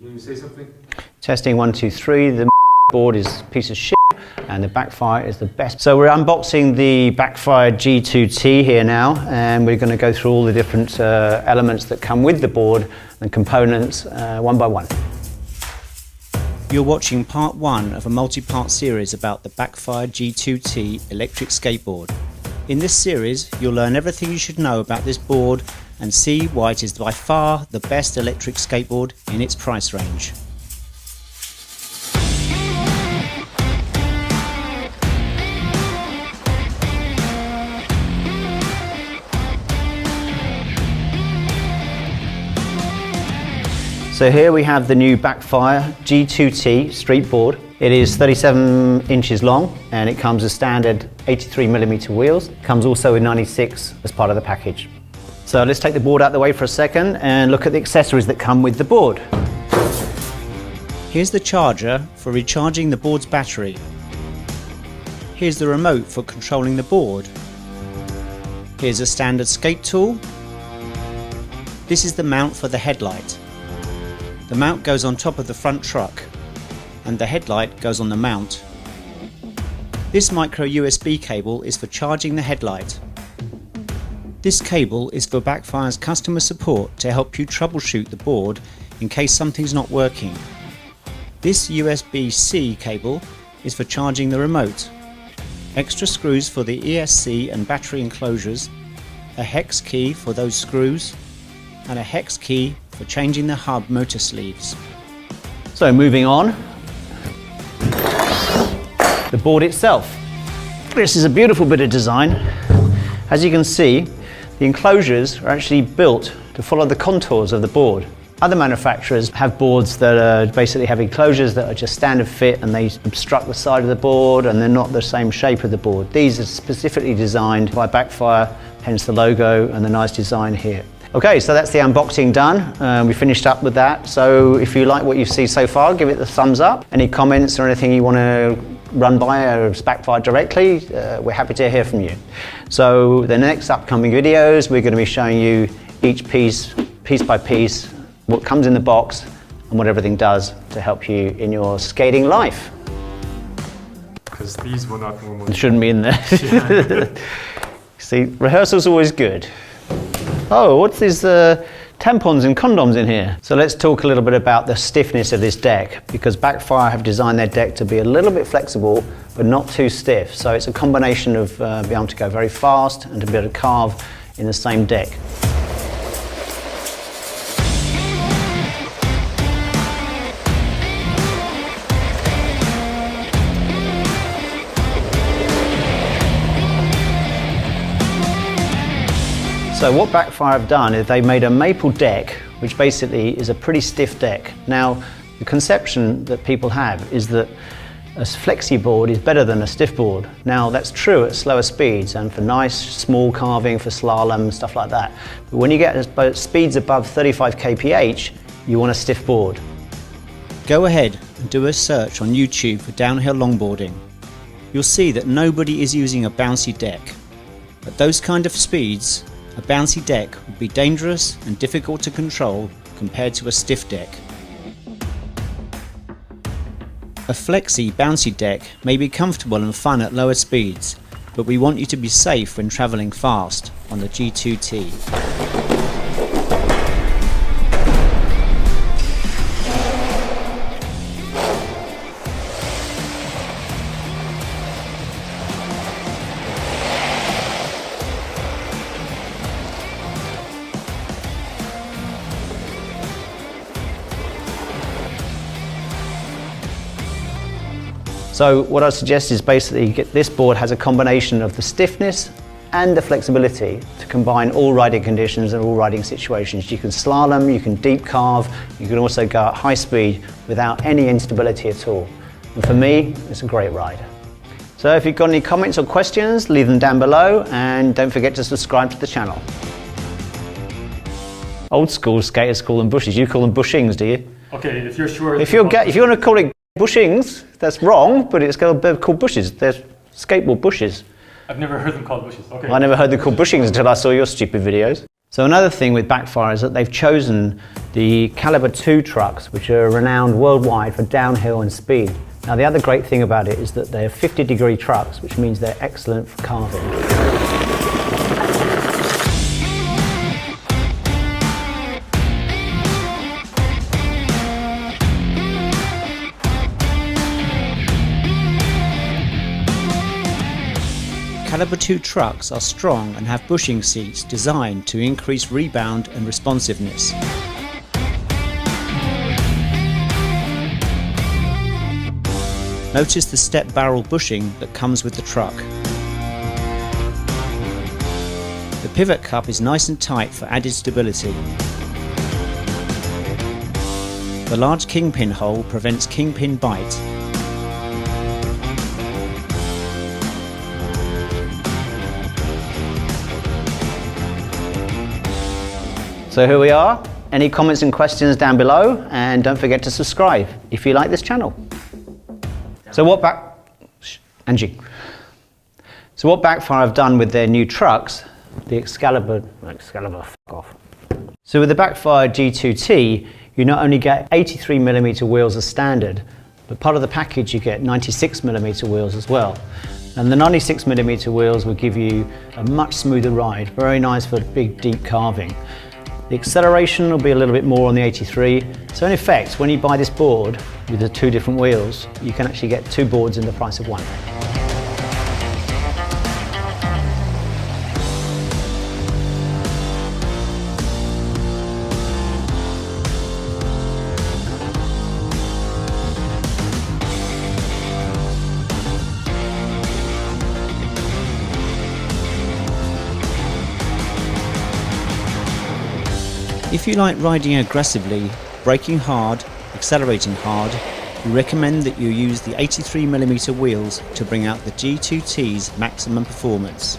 Can you say something? Testing 1, 2, 3. The board is a piece of shit and the Backfire is the best. So we're unboxing the Backfire G2T here now, and we're going to go through all the different elements that come with the board and components one by one. You're watching part 1 of a multi-part series about the Backfire G2T electric skateboard. In this series, you'll learn everything you should know about this board and see why it is by far the best electric skateboard in its price range. So here we have the new Backfire G2T street board. It is 37 inches long and it comes as standard 83mm wheels. It comes also with 96 as part of the package. So let's take the board out of the way for a second and look at the accessories that come with the board. Here's the charger for recharging the board's battery. Here's the remote for controlling the board. Here's a standard skate tool. This is the mount for the headlight. The mount goes on top of the front truck and the headlight goes on the mount. This micro USB cable is for charging the headlight. This cable is for Backfire's customer support to help you troubleshoot the board in case something's not working. This USB-C cable is for charging the remote. Extra screws for the ESC and battery enclosures, a hex key for those screws, and a hex key for changing the hub motor sleeves. So moving on, the board itself. This is a beautiful bit of design. As you can see, the enclosures are actually built to follow the contours of the board. Other manufacturers have boards that basically have enclosures that are just standard fit and they obstruct the side of the board and they're not the same shape of the board. These are specifically designed by Backfire, hence the logo and the nice design here. Okay, so that's the unboxing done. We finished up with that. So if you like what you've seen so far, give it the thumbs up. Any comments or anything you want to run by or Backfire directly, we're happy to hear from you. So the next upcoming videos, we're going to be showing you each piece by piece, what comes in the box and what everything does to help you in your skating life. Because these will not normally... It shouldn't be in there. Yeah. See, rehearsal's always good. Oh, what's these tampons and condoms in here? So let's talk a little bit about the stiffness of this deck, because Backfire have designed their deck to be a little bit flexible but not too stiff. So it's a combination of being able to go very fast and to be able to carve in the same deck. So what Backfire have done is they made a maple deck, which basically is a pretty stiff deck. Now, the conception that people have is that a flexi board is better than a stiff board. Now, that's true at slower speeds and for nice, small carving, for slalom, stuff like that. But when you get speeds above 35 kph, you want a stiff board. Go ahead and do a search on YouTube for downhill longboarding. You'll see that nobody is using a bouncy deck. At those kind of speeds, a bouncy deck would be dangerous and difficult to control compared to a stiff deck. A flexi bouncy deck may be comfortable and fun at lower speeds, but we want you to be safe when travelling fast on the G2T. So what I suggest is basically this board has a combination of the stiffness and the flexibility to combine all riding conditions and all riding situations. You can slalom, you can deep carve, you can also go at high speed without any instability at all. And for me, it's a great ride. So if you've got any comments or questions, leave them down below and don't forget to subscribe to the channel. Old school skaters call them bushes, you call them bushings, do you? Okay, if you're sure... If you want to call it bushings, that's wrong, but it's called bushes. They're skateboard bushes. I've never heard them called bushes. Okay. I never heard them called bushings until I saw your stupid videos. So another thing with Backfire is that they've chosen the caliber 2 trucks, which are renowned worldwide for downhill and speed. Now the other great thing about it is that they're 50-degree trucks, which means they're excellent for carving. Caliber 2 trucks are strong and have bushing seats designed to increase rebound and responsiveness. Notice the step barrel bushing that comes with the truck. The pivot cup is nice and tight for added stability. The large kingpin hole prevents kingpin bite. So here we are. Any comments and questions down below, and don't forget to subscribe if you like this channel. So what Backfire have done with their new trucks, the Excalibur, fuck off. So with the Backfire G2T, you not only get 83mm wheels as standard, but part of the package you get 96mm wheels as well. And the 96mm wheels will give you a much smoother ride, very nice for big, deep carving. The acceleration will be a little bit more on the 83. So in effect, when you buy this board with the 2 different wheels, you can actually get 2 boards in the price of 1. If you like riding aggressively, braking hard, accelerating hard, we recommend that you use the 83mm wheels to bring out the G2T's maximum performance.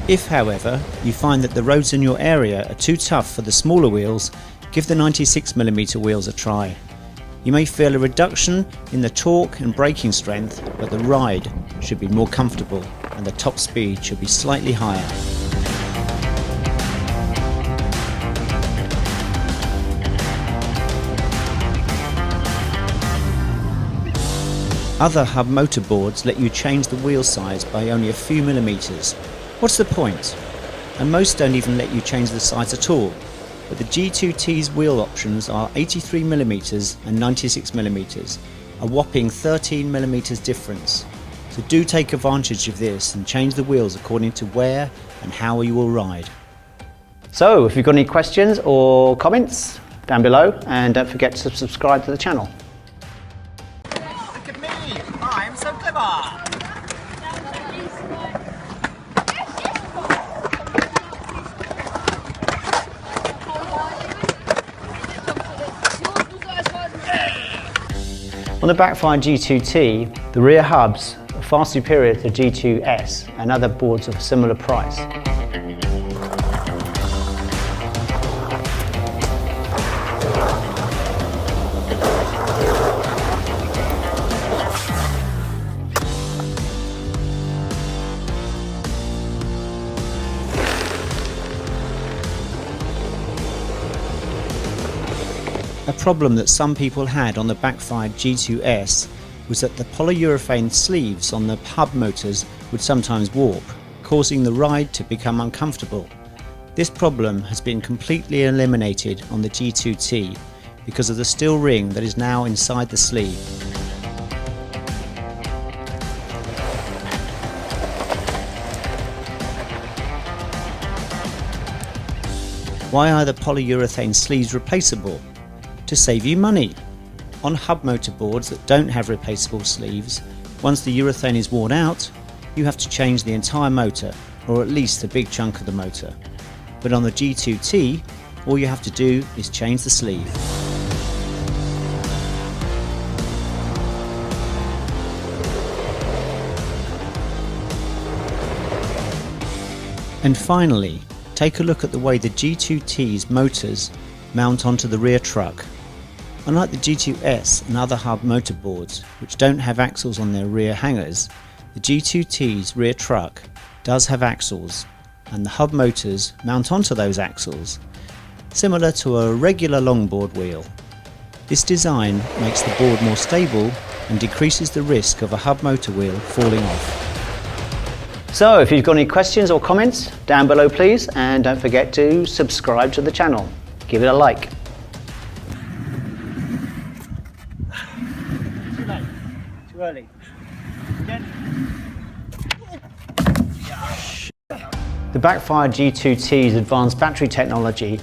If, however, you find that the roads in your area are too tough for the smaller wheels, give the 96mm wheels a try. You may feel a reduction in the torque and braking strength, but the ride should be more comfortable and the top speed should be slightly higher. Other hub motorboards let you change the wheel size by only a few millimeters. What's the point? And most don't even let you change the size at all. But the G2T's wheel options are 83mm and 96mm, a whopping 13mm difference. So do take advantage of this and change the wheels according to where and how you will ride. So if you've got any questions or comments, down below, and don't forget to subscribe to the channel. Look at me! I'm so clever! On the Backfire G2T, the rear hubs are far superior to G2S and other boards of a similar price. A problem that some people had on the Backfire G2S was that the polyurethane sleeves on the hub motors would sometimes warp, causing the ride to become uncomfortable. This problem has been completely eliminated on the G2T because of the steel ring that is now inside the sleeve. Why are the polyurethane sleeves replaceable? To save you money. On hub motor boards that don't have replaceable sleeves, once the urethane is worn out, you have to change the entire motor, or at least a big chunk of the motor. But on the G2T, all you have to do is change the sleeve. And finally, take a look at the way the G2T's motors mount onto the rear truck. Unlike the G2S and other hub motorboards, which don't have axles on their rear hangers, the G2T's rear truck does have axles. and the hub motors mount onto those axles, similar to a regular longboard wheel. This design makes the board more stable and decreases the risk of a hub motor wheel falling off. So if you've got any questions or comments, down below please, and don't forget to subscribe to the channel. Give it a like. Too late. Too early. The Backfire G2T's advanced battery technology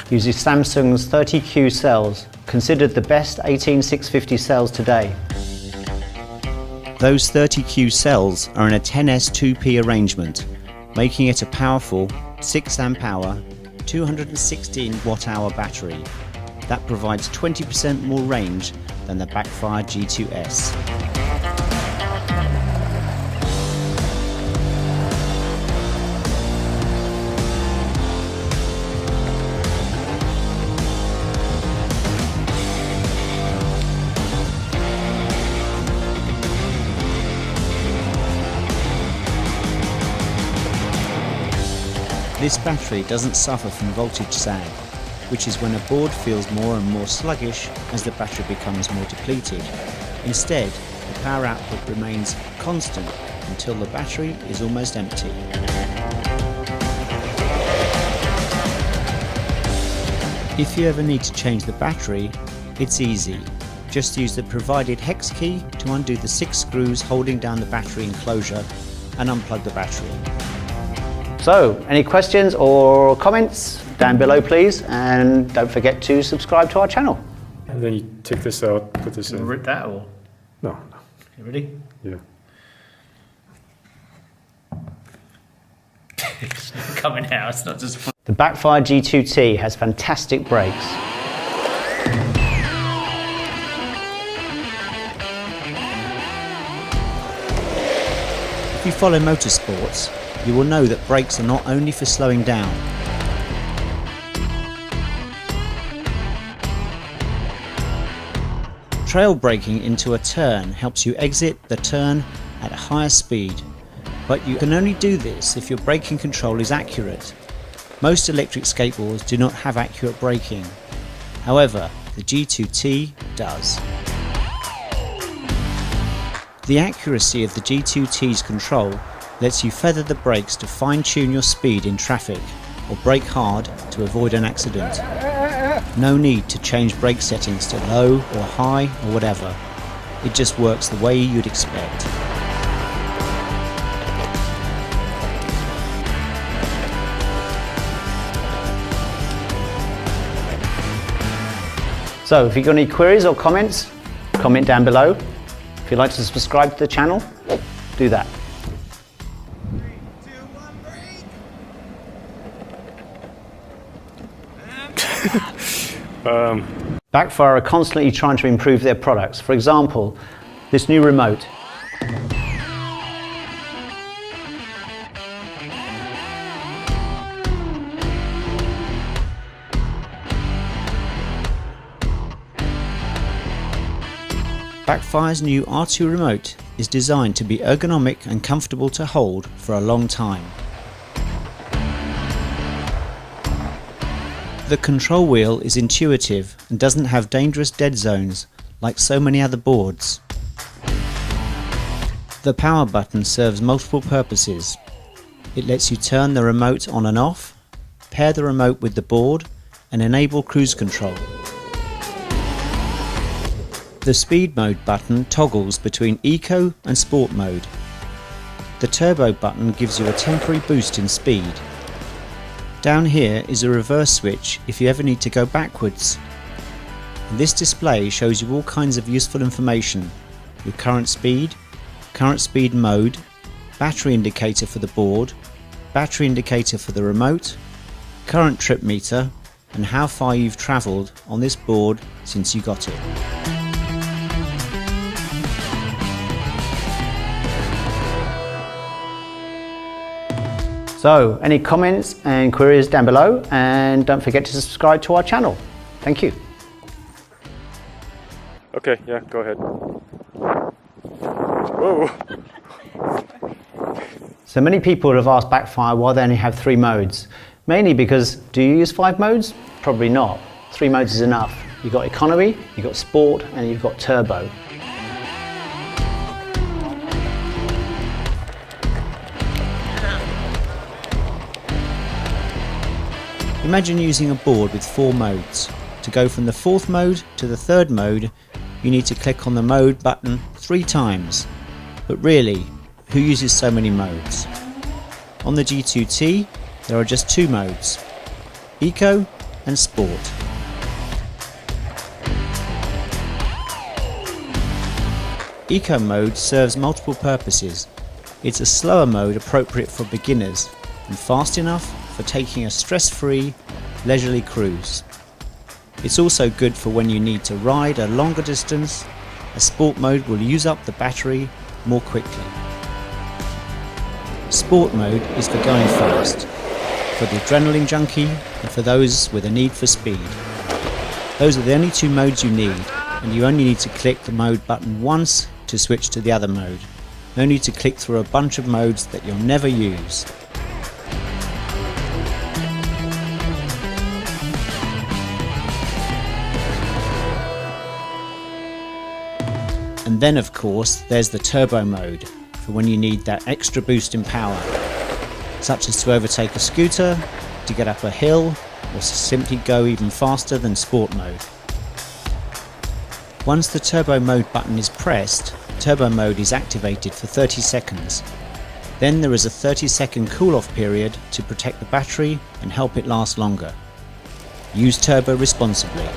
uses Samsung's 30Q cells, considered the best 18650 cells today. Those 30Q cells are in a 10S2P arrangement, making it a powerful 6 amp hour, 216 watt hour battery that provides 20% more range than the Backfire G2S. This battery doesn't suffer from voltage sag, which is when a board feels more and more sluggish as the battery becomes more depleted. Instead, the power output remains constant until the battery is almost empty. If you ever need to change the battery, it's easy. Just use the provided hex key to undo the 6 screws holding down the battery enclosure and unplug the battery. So, any questions or comments, down below please, and don't forget to subscribe to our channel. And then you take this out, put this in. Rip that or? No. You ready? Yeah. It's not coming out, it's not just... The Backfire G2T has fantastic brakes. If you follow motorsports, you will know that brakes are not only for slowing down. Trail braking into a turn helps you exit the turn at a higher speed, but you can only do this if your braking control is accurate. Most electric skateboards do not have accurate braking. However, the G2T does. The accuracy of the G2T's control lets you feather the brakes to fine-tune your speed in traffic, or brake hard to avoid an accident. No need to change brake settings to low or high or whatever. It just works the way you'd expect. So if you've got any queries or comments, comment down below. If you'd like to subscribe to the channel, do that. 3, 2, 1, break! Backfire are constantly trying to improve their products. For example, this new remote. Backfire's new R2 remote is designed to be ergonomic and comfortable to hold for a long time. The control wheel is intuitive and doesn't have dangerous dead zones like so many other boards. The power button serves multiple purposes. It lets you turn the remote on and off, pair the remote with the board, and enable cruise control. The speed mode button toggles between eco and sport mode. The turbo button gives you a temporary boost in speed. Down here is a reverse switch if you ever need to go backwards. And this display shows you all kinds of useful information: your current speed mode, battery indicator for the board, battery indicator for the remote, current trip meter, and how far you've travelled on this board since you got it. So, any comments and queries down below, and don't forget to subscribe to our channel. Thank you. Okay, yeah, go ahead. Whoa. So many people have asked Backfire why they only have 3 modes. Mainly because, do you use 5 modes? Probably not. 3 modes is enough. You've got economy, you've got sport, and you've got turbo. Imagine using a board with 4 modes. To go from the 4th mode to the 3rd mode, you need to click on the mode button 3 times. But really, who uses so many modes? On the G2T, there are just 2 modes, Eco and Sport. Eco mode serves multiple purposes. It's a slower mode appropriate for beginners and fast enough for taking a stress-free, leisurely cruise. It's also good for when you need to ride a longer distance. A sport mode will use up the battery more quickly. Sport mode is for going fast, for the adrenaline junkie and for those with a need for speed. Those are the only 2 modes you need, and you only need to click the mode button once to switch to the other mode. No need to click through a bunch of modes that you'll never use. And then of course there's the turbo mode, for when you need that extra boost in power, such as to overtake a scooter, to get up a hill, or simply go even faster than sport mode. Once the turbo mode button is pressed, turbo mode is activated for 30 seconds. Then there is a 30-second cool-off period to protect the battery and help it last longer. Use turbo responsibly.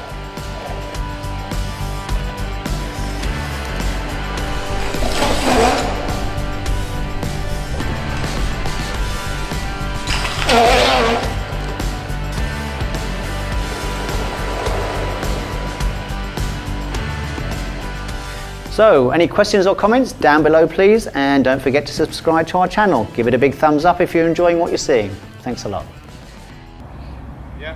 So, any questions or comments down below please, and don't forget to subscribe to our channel. Give it a big thumbs up if you're enjoying what you're seeing. Thanks a lot. Yeah.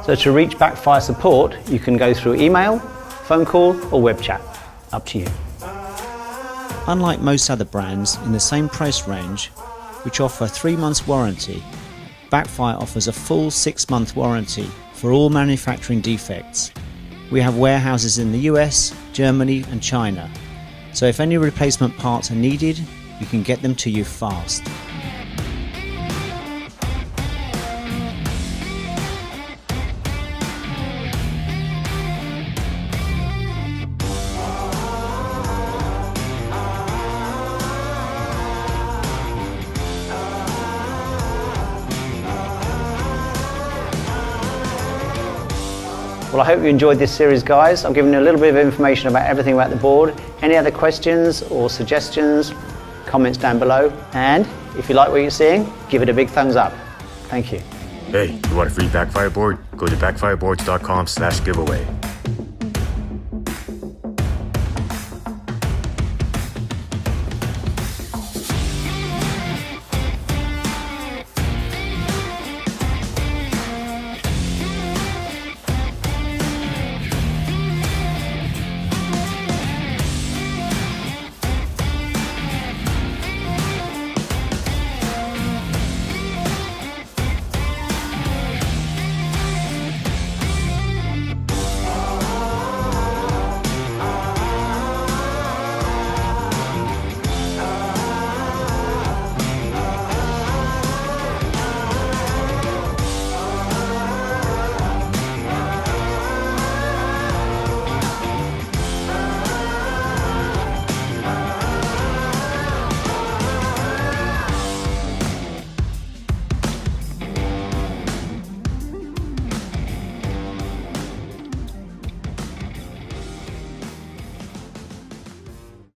So to reach Backfire support, you can go through email, phone call or web chat. Up to you. Unlike most other brands in the same price range, which offer 3 months warranty, Backfire offers a full 6-month warranty for all manufacturing defects. We have warehouses in the US, Germany and China, so if any replacement parts are needed, we can get them to you fast. Well, I hope you enjoyed this series, guys. I've given you a little bit of information about everything about the board. Any other questions or suggestions, comments down below. And if you like what you're seeing, give it a big thumbs up. Thank you. Hey, you want a free Backfire board? Go to backfireboards.com/giveaway.